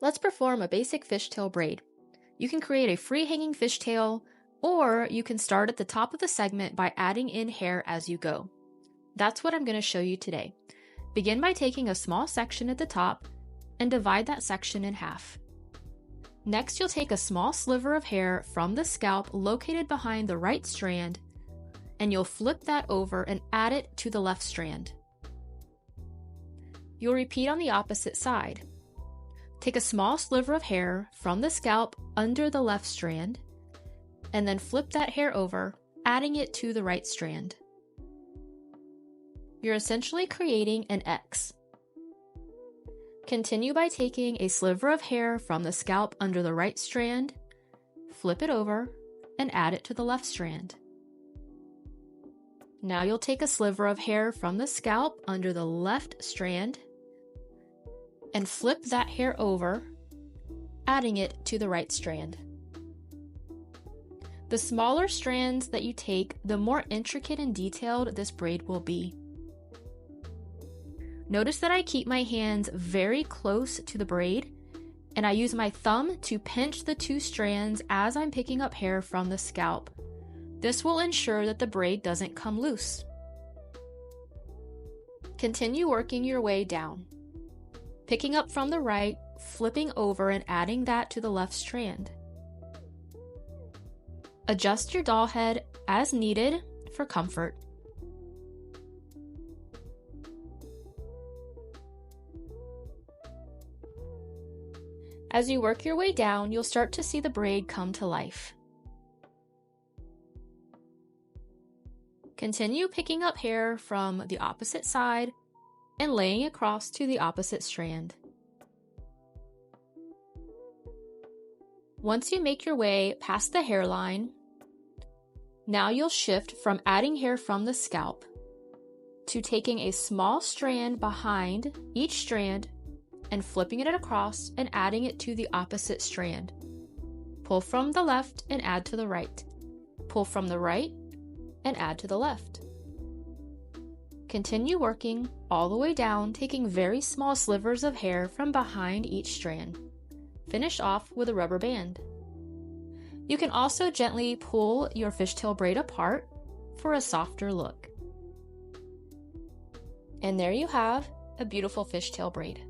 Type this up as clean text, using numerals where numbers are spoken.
Let's perform a basic fishtail braid. You can create a free hanging fishtail, or you can start at the top of the segment by adding in hair as you go. That's what I'm going to show you today. Begin by taking a small section at the top and divide that section in half. Next, you'll take a small sliver of hair from the scalp located behind the right strand, and you'll flip that over and add it to the left strand. You'll repeat on the opposite side. Take a small sliver of hair from the scalp under the left strand, and then flip that hair over, adding it to the right strand. You're essentially creating an X. Continue by taking a sliver of hair from the scalp under the right strand, flip it over, and add it to the left strand. Now you'll take a sliver of hair from the scalp under the left strand and flip that hair over, adding it to the right strand. The smaller strands that you take, the more intricate and detailed this braid will be. Notice that I keep my hands very close to the braid, and I use my thumb to pinch the two strands as I'm picking up hair from the scalp. This will ensure that the braid doesn't come loose. Continue working your way down. Picking up from the right, flipping over and adding that to the left strand. Adjust your doll head as needed for comfort. As you work your way down, you'll start to see the braid come to life. Continue picking up hair from the opposite side and laying across to the opposite strand. Once you make your way past the hairline, now you'll shift from adding hair from the scalp to taking a small strand behind each strand and flipping it across and adding it to the opposite strand. Pull from the left and add to the right. Pull from the right and add to the left. Continue working all the way down, taking very small slivers of hair from behind each strand. Finish off with a rubber band. You can also gently pull your fishtail braid apart for a softer look. And there you have a beautiful fishtail braid.